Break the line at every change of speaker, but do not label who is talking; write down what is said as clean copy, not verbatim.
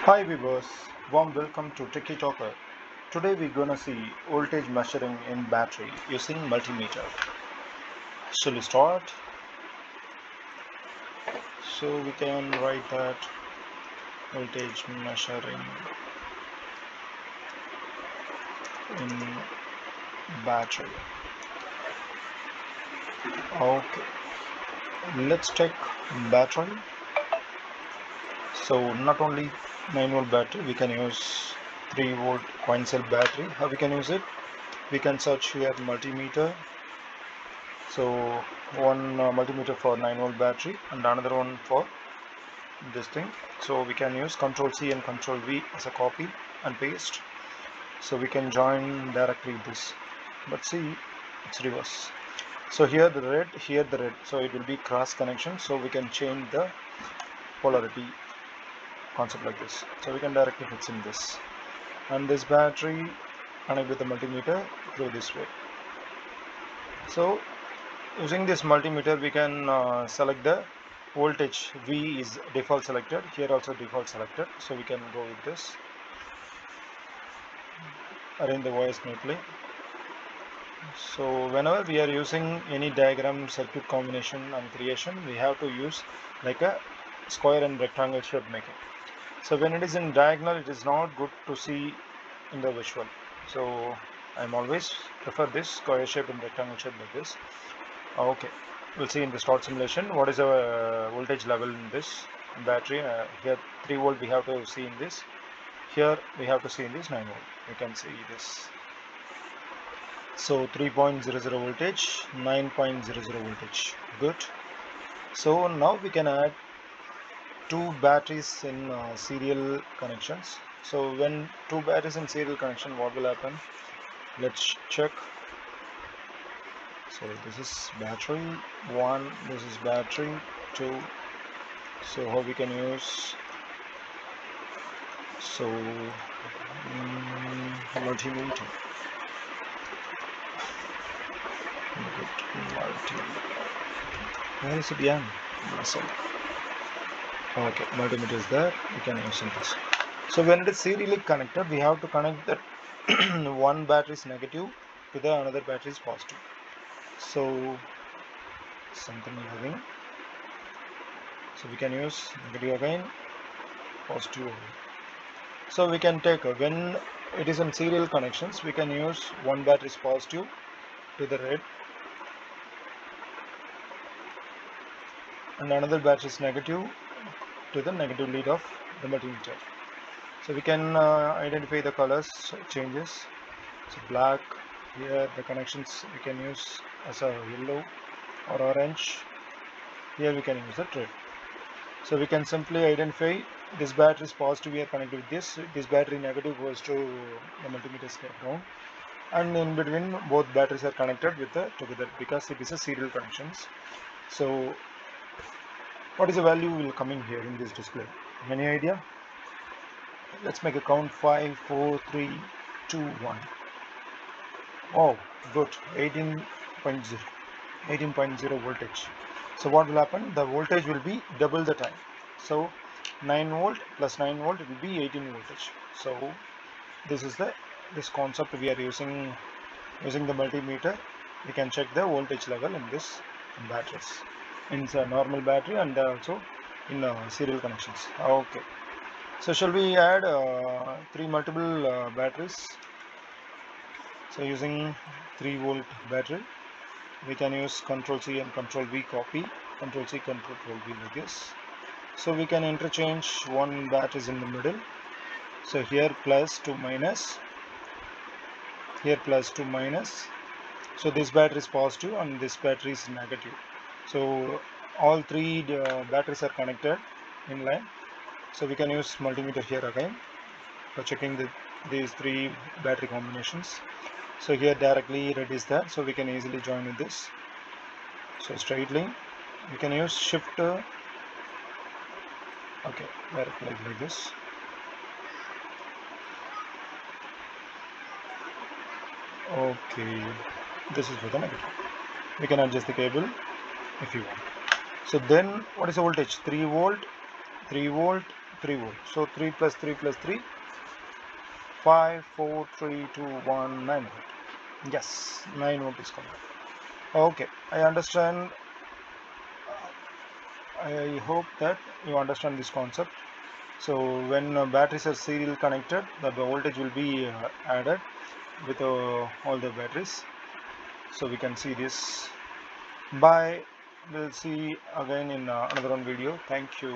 Hi viewers, warm welcome to Techie Talker. Today we're gonna see voltage measuring in battery using multimeter. Shall we start? So we can write that voltage measuring in battery. Okay, let's check battery. So not only 9-volt battery, we can use 3-volt coin cell battery. How we can use it? We can search here multimeter. So one multimeter for 9-volt battery and another one for this thing. So we can use Control C and Control V as a copy and paste. So we can join directly this. But see, it's reverse. So here the red, here the red. So it will be cross connection. So we can change the polarity concept like this. So we can directly fix in this. And this battery connect with the multimeter through this way. So using this multimeter we can select the voltage. V is default selected, here also default selected, so we can go with this. Arrange the wires neatly. So whenever we are using any diagram, circuit combination and creation, we have to use like a square and rectangle shape making. So when it is in diagonal, it is not good to see in the visual. So I'm always prefer this square shape and rectangle shape like this. Okay, we'll see in the start simulation what is our voltage level in this battery. Here 3 volt we have to see in this. Here we have to see in this 9 volt. You can see this. So 3.00 voltage, 9.00 voltage. Good. So now we can add two batteries in serial connections. So when two batteries in serial connection, what will happen? Let's check. So this is battery 1, this is battery 2. So how we can use multimeter. Where is it? Yeah, okay, multimeter is there. We can use this. So when it is serially connected, we have to connect that one battery is negative to the another battery is positive. So something having. So we can use negative again, positive again. So we can take when it is in serial connections, we can use one battery is positive to the red and another battery is negative to the negative lead of the multimeter. So we can identify the colors changes. So black, here the connections we can use as a yellow or orange. Here we can use the red. So we can simply identify this battery is positive, we are connected with this battery negative goes to the multimeter step down, and in between both batteries are connected with together because it is a serial connections. So what is the value will coming here in this display? Any idea? Let's make a count. 5, 4, 3, 2, 1. Oh, good. 18.0 voltage. So what will happen? The voltage will be double the time. So 9 volt plus 9 volt, it will be 18 voltage. So this is this concept we are using the multimeter. We can check the voltage level in this batteries. In a normal battery and also in serial connections. Okay. So shall we add 3 multiple batteries? So using 3 volt battery, we can use Control C and Control V copy, Control C, Control V like this. So we can interchange one batteries in the middle. So here plus to minus, here plus to minus. So this battery is positive and this battery is negative. So all three batteries are connected in line. So we can use multimeter here again for checking these three battery combinations. So here directly red is there, so we can easily join with this. So straightly we can use shift. Okay, directly like this. Okay, this is for the negative. We can adjust the cable if you want. So then what is the voltage? 3 volt, 3 volt, 3 volt. So 3 plus 3 plus 3, 5, 4, 3, 2, 1, 9 volt. Yes, 9 volt is coming. Okay, I understand. I hope that you understand this concept. So when batteries are serial connected, the voltage will be added with all the batteries. So we can see this. Bye. We'll see again in another one video. Thank you.